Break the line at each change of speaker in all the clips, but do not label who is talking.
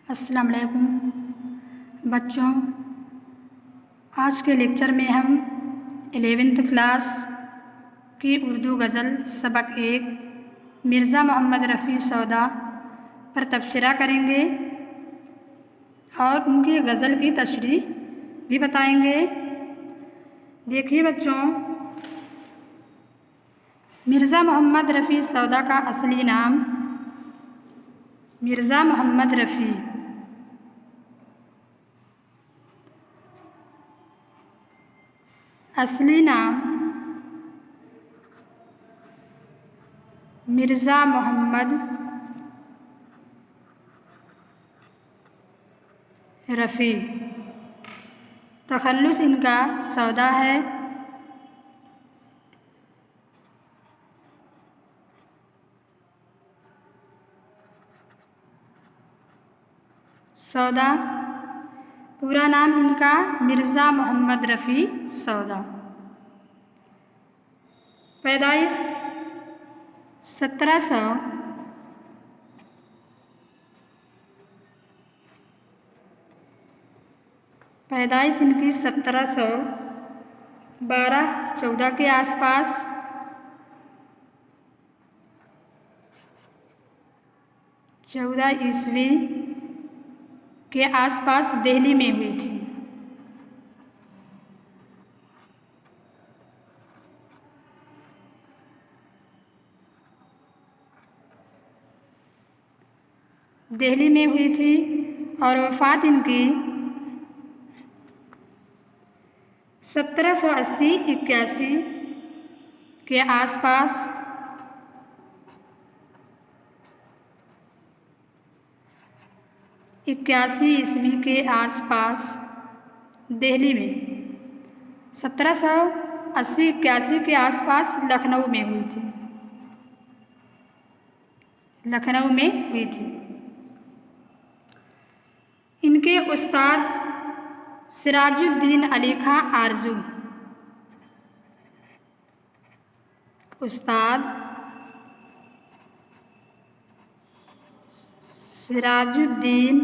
السلام علیکم بچوں، آج کے لیکچر میں ہم 11th کلاس کی اردو غزل سبق 1 مرزا محمد رفیع سودا پر تبصرہ کریں گے اور ان کی غزل کی تشریح بھی بتائیں گے۔ دیکھیے بچوں، مرزا محمد رفیع سودا کا اصلی نام مرزا محمد رفیع اصلی نام مرزا محمد رفیع، تخلص ان کا سودا ہے۔ سودا پورا نام ان کا مرزا محمد رفیع سودا، پیدائش 1700 پیدائش ان کی 1712-14 کے آس پاس، عیسوی کے آس پاس دہلی میں ہوئی تھی۔ دہلی میں ہوئی تھی اور وفات ان کی 1780-81 کے آس پاس عیسوی کے آس پاس دہلی میں 1780-81 کے آس پاس لکھنؤ میں ہوئی تھی۔ ان کے استاد سراج الدین علی خاں آرزو، استاد سراج الدین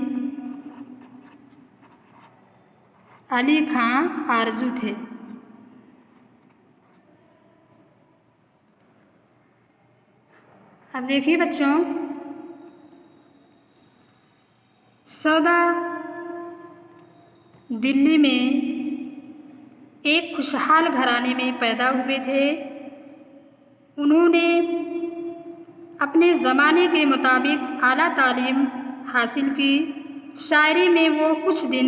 علی خاں آرزو تھے۔ اب دیکھیے بچوں، سودا دلی میں ایک خوشحال گھرانے میں پیدا ہوئے تھے۔ انہوں نے اپنے زمانے کے مطابق اعلیٰ تعلیم حاصل کی۔ شاعری میں وہ کچھ دن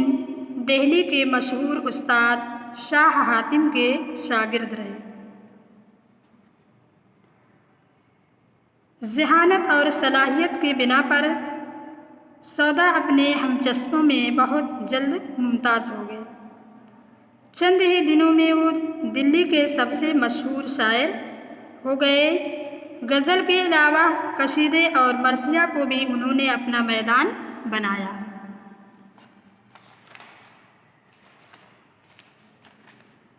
دہلی کے مشہور استاد شاہ حاتم کے شاگرد رہے۔ ذہانت اور صلاحیت کی بنا پر سودا اپنے ہمچسپوں میں بہت جلد ممتاز ہو گئے۔ چند ہی دنوں میں وہ دلی کے سب سے مشہور شاعر ہو گئے۔ غزل کے علاوہ قصیدے اور مرثیہ کو بھی انہوں نے اپنا میدان بنایا۔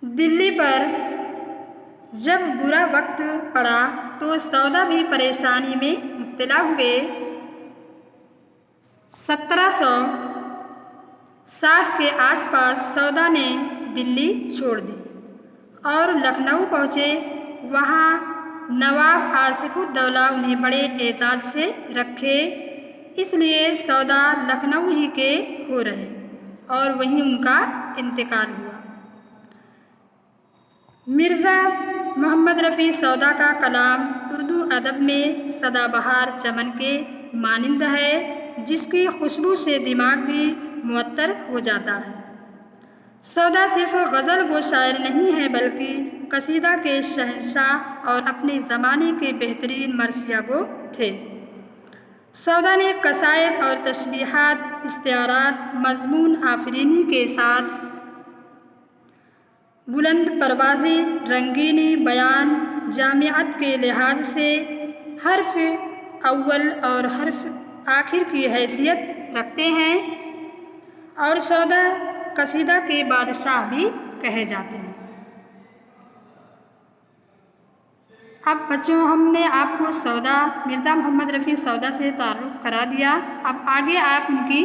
دلی پر جب برا وقت پڑا تو سودا بھی پریشانی میں مبتلا ہوئے۔ 1760 کے آس پاس سودا نے دلی چھوڑ دی اور لکھنؤ پہنچے۔ وہاں نواب آصف الدولہ انہیں بڑے اعزاز سے رکھے، اس لیے سودا لکھنؤ ہی کے ہو رہے اور وہیں ان کا انتقال ہوا۔ مرزا محمد رفیع سودا کا کلام اردو ادب میں سدا بہار چمن کے مانند ہے، جس کی خوشبو سے دماغ بھی معطر ہو جاتا ہے۔ سودا صرف غزل گو شاعر نہیں ہے بلکہ قصیدہ کے شہنشاہ اور اپنے زمانے کے بہترین مرثیہ گو تھے۔ سودا نے قصائد اور تشبیہات، استعارات، مضمون آفرینی کے ساتھ بلند پروازی، رنگینی، بیان، جامعیت کے لحاظ سے حرف اول اور حرف آخر کی حیثیت رکھتے ہیں، اور سودا قصیدہ کے بادشاہ بھی کہے جاتے ہیں۔ اب بچوں، ہم نے آپ کو مرزا محمد رفیع سودا سے تعارف کرا دیا۔ اب آگے آپ ان کی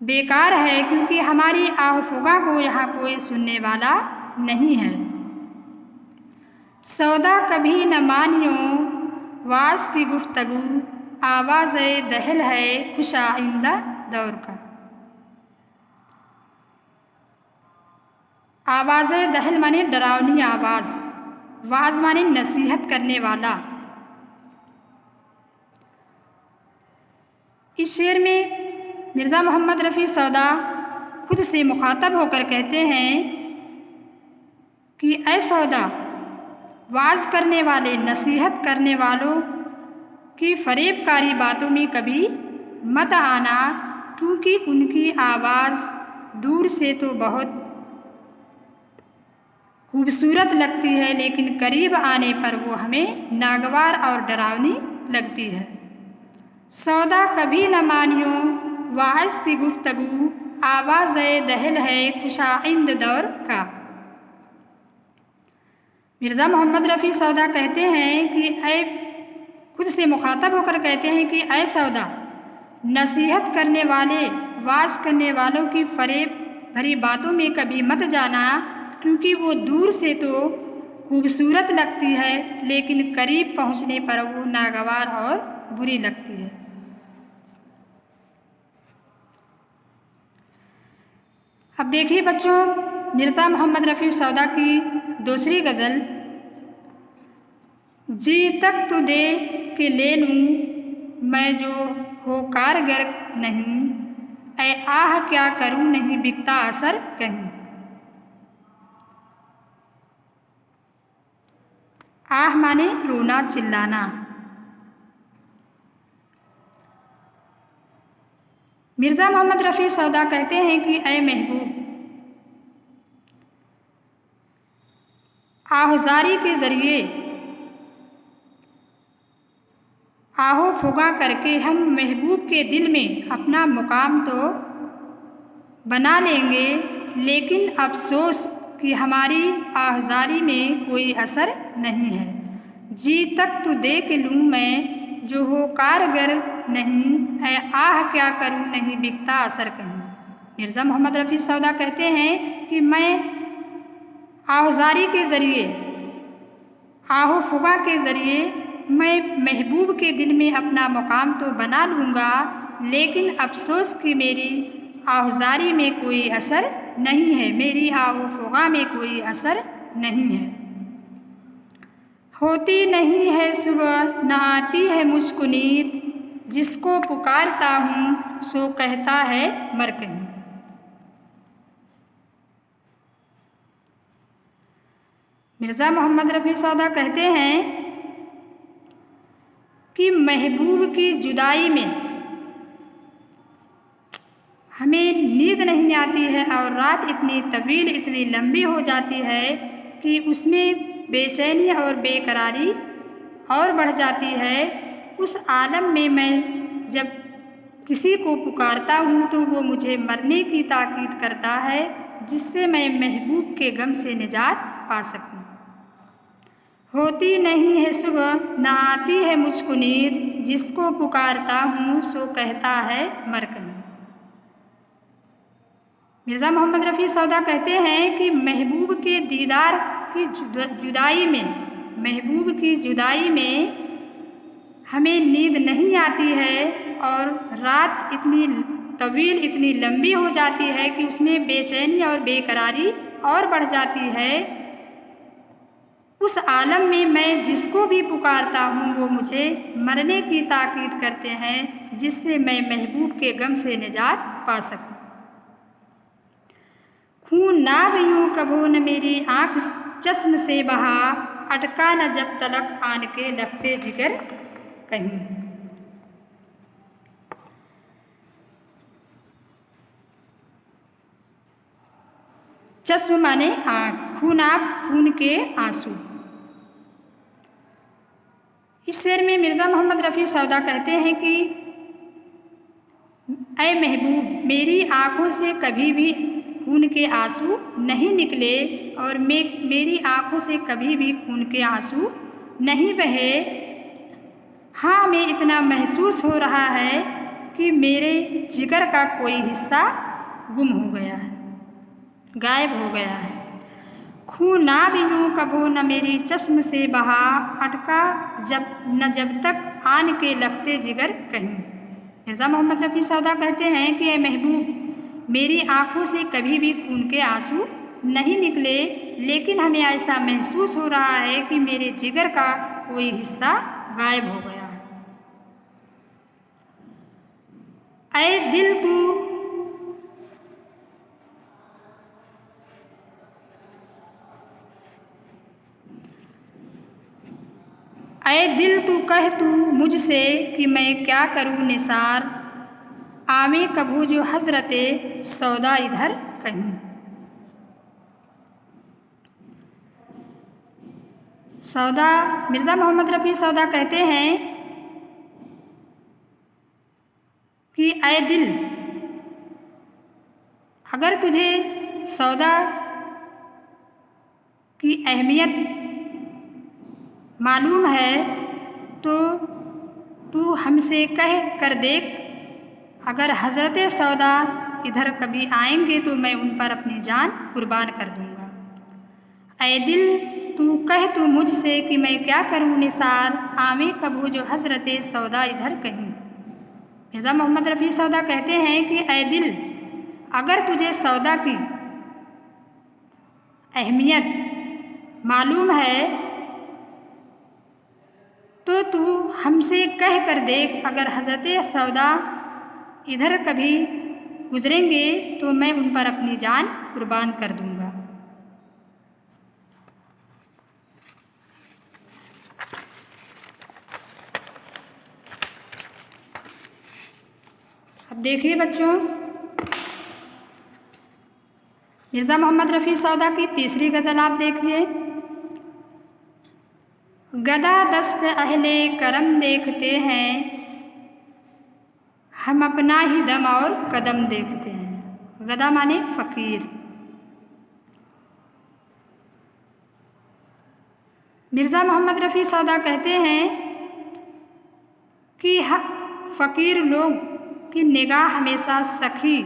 بیکار ہے کیونکہ ہماری آہ فغاں کو یہاں کوئی سننے والا نہیں ہے۔ سودا کبھی نہ مانیوں واعظ کی گفتگو، آواز دہل ہے خوش آئندہ دور کا۔ آواز دہل مانے ڈراؤنی آواز، واعظ مانے نصیحت کرنے والا۔ اس شعر میں مرزا محمد رفیع سودا خود سے مخاطب ہو کر کہتے ہیں کہ اے سودا، واعظ کرنے والے، نصیحت کرنے والوں کی فریب کاری باتوں میں کبھی مت آنا، کیونکہ ان کی آواز دور سے تو بہت خوبصورت لگتی ہے لیکن قریب آنے پر وہ ہمیں ناگوار اور ڈراؤنی لگتی ہے۔ سودا کبھی نہ مانیوں واعظ کی گفتگو، آواز دہل ہے خوش آئند دور کا۔ مرزا محمد رفیع سودا کہتے ہیں کہ خود سے مخاطب ہو کر کہتے ہیں کہ اے سودا، نصیحت کرنے والے، واعظ کرنے والوں کی فریب بھری باتوں میں کبھی مت جانا، کیونکہ وہ دور سے تو خوبصورت لگتی ہے لیکن قریب پہنچنے پر وہ ناگوار اور بری لگتی ہے۔ اب دیکھیے بچوں، مرزا محمد رفیع سودا کی دوسری غزل، جی تک تو دے کے لے لوں میں جو ہو کارگر نہیں، اے آہ کیا کروں نہیں بکتا اثر کہیں۔ آہ مانے رونا چلانا۔ مرزا محمد رفیع سودا کہتے ہیں کہ اے محبوب، آہزاری کے ذریعے آہو فغاں کر کے ہم محبوب کے دل میں اپنا مقام تو بنا لیں گے، لیکن افسوس کہ ہماری آہزاری میں کوئی اثر نہیں ہے۔ جی تک تو دے کے لوں میں جو ہو کارگر نہیں، اے آہ کیا کروں نہیں بکتا اثر کہیں۔ مرزا محمد رفیع سودا کہتے ہیں کہ میں آہزاری کے ذریعے، آہو فغاں کے ذریعے میں محبوب کے دل میں اپنا مقام تو بنا لوں گا، لیکن افسوس کہ میری آہزاری میں کوئی اثر نہیں ہے، میری آہ و فغاں میں کوئی اثر نہیں ہے۔ ہوتی نہیں ہے صبح نہ آتی ہے مجھ کو نیند، جس کو پکارتا ہوں سو کہتا ہے مر کہیں۔ مرزا محمد رفیع سودا کہتے ہیں کہ محبوب کی جدائی میں ہمیں نیند نہیں آتی ہے اور رات اتنی طویل، اتنی لمبی ہو جاتی ہے کہ اس میں بے چینی اور بے قراری اور بڑھ جاتی ہے۔ اس عالم میں میں جب کسی کو پکارتا ہوں تو وہ مجھے مرنے کی تاکید کرتا ہے، جس سے میں محبوب کے غم سے نجات پا سکوں۔ ہوتی نہیں ہے صبح نہ آتی ہے مجھ کو نیند، جس کو پکارتا ہوں سو کہتا ہے مر کہیں۔ مرزا محمد رفیع سودا کہتے ہیں کہ محبوب کے دیدار کی جدائی میں، محبوب کی جدائی میں ہمیں نیند نہیں آتی ہے اور رات اتنی طویل، اتنی لمبی ہو جاتی ہے کہ اس میں بے چینی اور بے قراری اور بڑھ جاتی ہے۔ اس عالم میں میں جس کو بھی پکارتا ہوں وہ مجھے مرنے کی تاکید کرتے ہیں، جس سے میں محبوب کے غم سے نجات پا سکوں۔ خون ناب یوں کبھو نہ میری آنکھ چشم سے بہا، اٹکا نہ جب تلک آن کے لگتے جگر کہیں۔ چشم مانے آنکھ، خوناب خون کے آنسو۔ اس شعر میں مرزا محمد رفیع سودا کہتے ہیں کہ اے محبوب، میری آنکھوں سے کبھی بھی خون کے آنسو نہیں نکلے اور میری آنکھوں سے کبھی بھی خون کے آنسو نہیں بہے۔ ہاں، ہمیں اتنا محسوس ہو رہا ہے کہ میرے جگر کا کوئی حصہ گم ہو گیا ہے، غائب ہو گیا ہے۔ خون نہ بھی یوں کبھو نہ میری چشم سے بہا، اٹکا جب تک آن کے لگتے جگر کہیں۔ مرزا محمد رفیع سودا کہتے ہیں کہ اے محبوب، میری آنکھوں سے کبھی بھی خون کے آنسو نہیں نکلے، لیکن ہمیں ایسا محسوس ہو رہا ہے کہ میرے جگر کا کوئی حصہ غائب ہو گیا ہے۔ اے دل تو کہہ تو مجھ سے کہ میں کیا کروں نثار، آویں کبھو جو حضرت سودا ادھر کہیں۔ مرزا محمد رفیع سودا کہتے ہیں کہ اے دل، اگر تجھے سودا کی اہمیت معلوم ہے تو ہم سے کہہ کر دیکھ، اگر حضرت سودا ادھر کبھی آئیں گے تو میں ان پر اپنی جان قربان کر دوں گا۔ اے دل تو کہہ تو مجھ سے کہ میں کیا کروں نثار، آویں کبھو جو حضرت سودا ادھر کہیں۔ مرزا محمد رفیع سودا کہتے ہیں کہ اے دل، اگر تجھے سودا کی اہمیت معلوم ہے تو ہم سے کہہ کر دیکھ، اگر حضرت سودا ادھر کبھی گزریں گے تو میں ان پر اپنی جان قربان کر دوں گا۔ اب دیکھیے بچوں، مرزا محمد رفیع سودا کی تیسری غزل آپ دیکھیے۔ گدا دست اہل کرم دیکھتے ہیں، ہم اپنا ہی دم اور قدم دیکھتے ہیں۔ گدا مانے فقیر۔ مرزا محمد رفیع سودا کہتے ہیں کہ فقیر لوگ کی نگاہ ہمیشہ سخی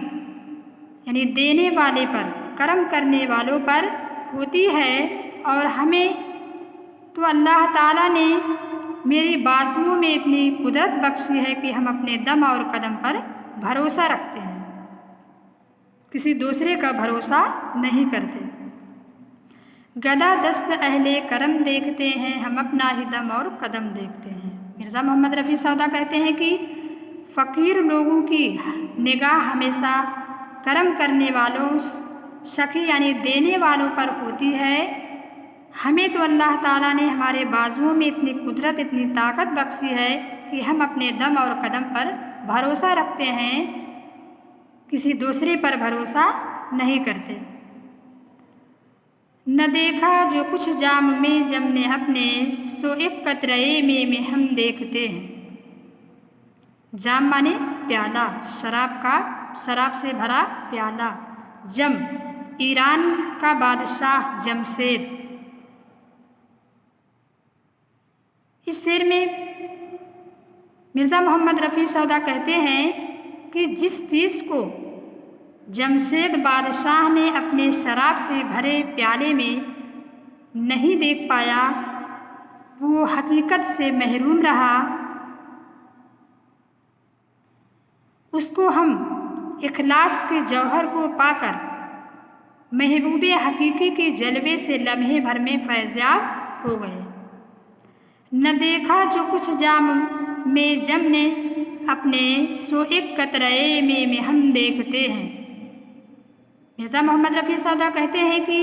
یعنی دینے والے پر، کرم کرنے والوں پر ہوتی ہے، اور ہمیں تو اللہ تعالیٰ نے میری بازوؤں میں اتنی قدرت بخشی ہے کہ ہم اپنے دم اور قدم پر بھروسہ رکھتے ہیں، کسی دوسرے کا بھروسہ نہیں کرتے۔ گدا دست اہل کرم دیکھتے ہیں، ہم اپنا ہی دم اور قدم دیکھتے ہیں۔ مرزا محمد رفیع سودا کہتے ہیں کہ فقیر لوگوں کی نگاہ ہمیشہ کرم کرنے والوں، سخی یعنی دینے والوں پر ہوتی ہے۔ ہمیں تو اللہ تعالیٰ نے ہمارے بازوؤں میں اتنی قدرت، اتنی طاقت بخشی ہے کہ ہم اپنے دم اور قدم پر بھروسہ رکھتے ہیں، کسی دوسرے پر بھروسہ نہیں کرتے۔ نہ دیکھا جو کچھ جام میں جم نے اپنے، سو ایک قطرے میں ہم دیکھتے ہیں۔ جام مانے پیالہ، شراب سے بھرا پیالہ۔ جم ایران کا بادشاہ جمشید۔ اس شعر میں مرزا محمد رفیع سودا کہتے ہیں کہ جس چیز کو جمشید بادشاہ نے اپنے شراب سے بھرے پیالے میں نہیں دیکھ پایا، وہ حقیقت سے محروم رہا، اس کو ہم اخلاص کے جوہر کو پا کر محبوب حقیقی کے جلوے سے لمحے بھر میں فیضیاب ہو گئے۔ نہ دیکھا جو کچھ جام میں جم نے اپنے، سو ایک قطرے میں ہم دیکھتے ہیں۔ مرزا محمد رفیع سودا کہتے ہیں کہ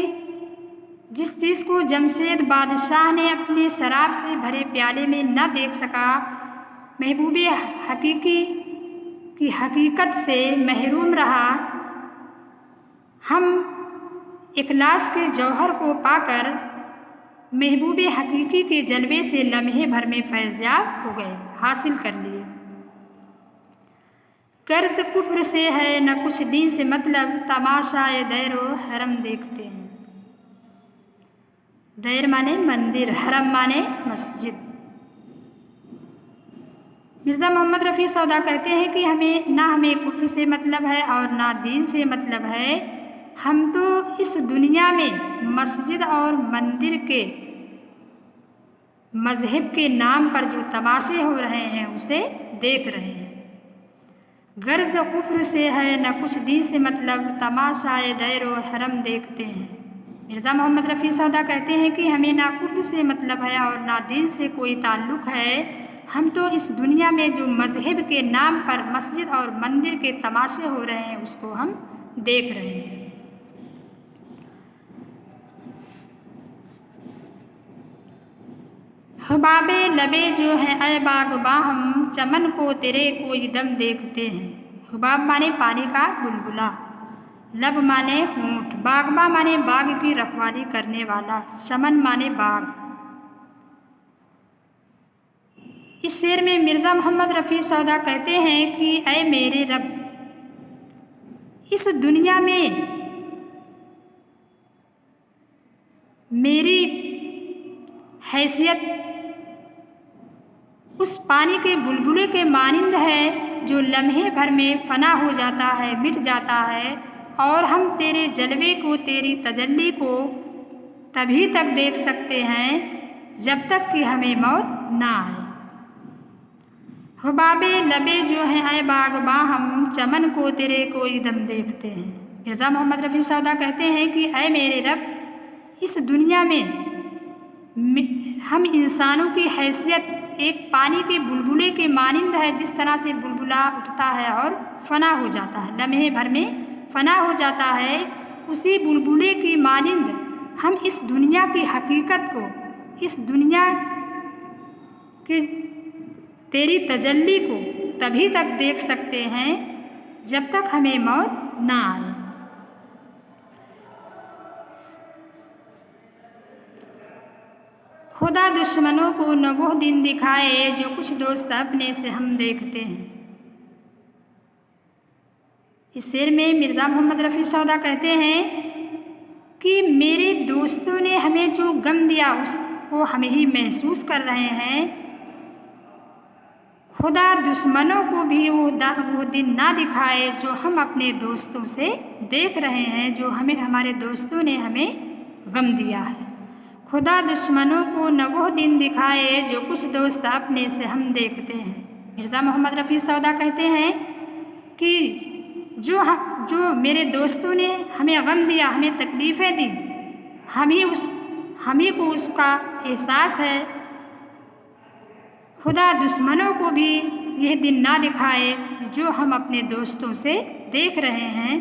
جس چیز کو جمشید بادشاہ نے اپنے شراب سے بھرے پیالے میں نہ دیکھ سکا، محبوب حقیقی کی حقیقت سے محروم رہا، ہم اخلاص کے جوہر کو پا کر محبوب حقیقی کے جلوے سے لمحے بھر میں فیضیاب ہو گئے، حاصل کر لیے۔ قرض کفر سے ہے نہ کچھ دین سے مطلب، تماشائے دیر و حرم دیکھتے ہیں۔ دیر مانے مندر، حرم مانے مسجد۔ مرزا محمد رفیع سودا کہتے ہیں کہ ہمیں کفر سے مطلب ہے اور نہ دین سے مطلب ہے، ہم تو اس دنیا میں مسجد اور مندر کے مذہب کے نام پر جو تماشے ہو رہے ہیں اسے دیکھ رہے ہیں۔ غرض کفر سے ہے نہ کچھ دین سے مطلب، تماشائے دیر و حرم دیکھتے ہیں۔ مرزا محمد رفیع سودا کہتے ہیں کہ ہمیں نہ کفر سے مطلب ہے اور نہ دین سے کوئی تعلق ہے، ہم تو اس دنیا میں جو مذہب کے نام پر مسجد اور مندر کے تماشے ہو رہے ہیں اس کو ہم دیکھ رہے ہیں۔ حباب لبے جو ہیں اے باغباں ہم چمن کو تیرے کوئی دم دیکھتے ہیں۔ حباب مانے پانی کا بلبلا، لب مانے ہونٹ، باغباں مانے باغ کی رکھوالی کرنے والا، چمن مانے باغ۔ اس شعر میں مرزا محمد رفیع سودا کہتے ہیں کہ اے میرے رب، اس دنیا میں میری حیثیت اس پانی کے بلبلے کے مانند ہے جو لمحے بھر میں فنا ہو جاتا ہے، مٹ جاتا ہے، اور ہم تیرے جلوے کو، تیری تجلی کو تبھی تک دیکھ سکتے ہیں جب تک کہ ہمیں موت نہ آئے۔ حباب لبے جو ہیں اے باغباں ہم چمن کو تیرے کوئی دم دیکھتے ہیں۔ مرزا محمد رفیع سودا کہتے ہیں کہ اے میرے رب، اس دنیا میں ہم انسانوں کی حیثیت ایک پانی کے بلبلے کے مانند ہے، جس طرح سے بلبلا اٹھتا ہے اور فنا ہو جاتا ہے، لمحے بھر میں فنا ہو جاتا ہے، اسی بلبلے کی مانند ہم اس دنیا کی حقیقت کو، اس دنیا کی تیری تجلی کو تبھی تک دیکھ سکتے ہیں جب تک ہمیں موت نہ آئے۔ خدا دشمنوں کو نہ وہ دن دکھائے جو کچھ دوست اپنے سے ہم دیکھتے ہیں۔ اس شعر میں مرزا محمد رفیع سودا کہتے ہیں کہ میرے دوستوں نے ہمیں جو غم دیا اس کو ہم ہی محسوس کر رہے ہیں، خدا دشمنوں کو بھی وہ دن نہ دکھائے جو ہم اپنے دوستوں سے دیکھ رہے ہیں، جو ہمارے دوستوں نے ہمیں غم دیا ہے۔ خدا دشمنوں کو نہ وہ دن دکھائے جو کچھ دوست اپنے سے ہم دیکھتے ہیں۔ مرزا محمد رفیع سودا کہتے ہیں کہ جو میرے دوستوں نے ہمیں غم دیا، ہمیں تکلیفیں دی، ہمیں کو اس کا احساس ہے، خدا دشمنوں کو بھی یہ دن نہ دکھائے جو ہم اپنے دوستوں سے دیکھ رہے ہیں،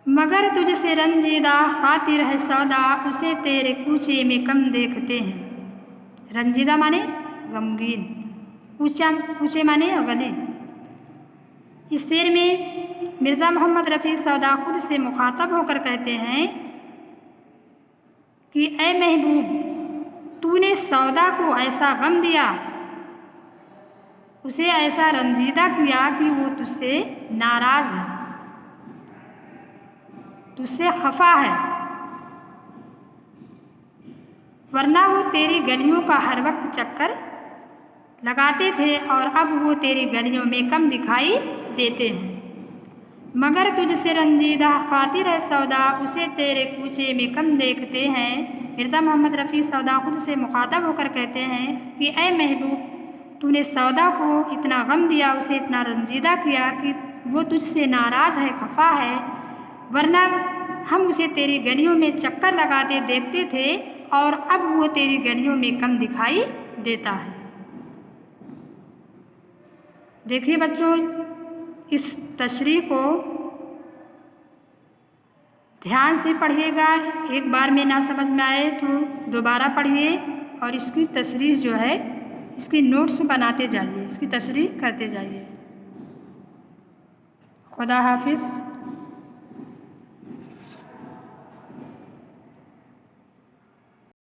مگر تجھ سے رنجیدہ خاطر ہے سودا اسے تیرے کوچے میں کم دیکھتے ہیں۔ رنجیدہ مانے غمگین، کوچے مانے گلے۔ اس شعر میں مرزا محمد رفیع سودا خود سے مخاطب ہو کر کہتے ہیں کہ اے محبوب، تو نے سودا کو ایسا غم دیا، اسے ایسا رنجیدہ کیا کہ وہ تجھ سے ناراض ہے، تجھ سے خفا ہے، ورنہ وہ تیری گلیوں کا ہر وقت چکر لگاتے تھے اور اب وہ تیری گلیوں میں کم دکھائی دیتے ہیں۔ مگر تجھ سے رنجیدہ خاطر ہے سودا اسے تیرے کوچے میں کم دیکھتے ہیں۔ مرزا محمد رفیع سودا خود سے مخاطب ہو کر کہتے ہیں کہ اے محبوب، تو نے سودا کو اتنا غم دیا، اسے اتنا رنجیدہ کیا کہ وہ تجھ سے ناراض ہے، خفا ہے، ورنہ ہم اسے تیری گلیوں میں چکر لگاتے دیکھتے تھے اور اب وہ تیری گلیوں میں کم دکھائی دیتا ہے۔ دیکھیے بچوں، اس تشریح کو دھیان سے پڑھیے گا، ایک بار میں نہ سمجھ میں آئے تو دوبارہ پڑھیے اور اس کی تشریح جو ہے اس کی نوٹس بناتے جائیے، اس کی تشریح کرتے جائیے۔ خدا حافظ۔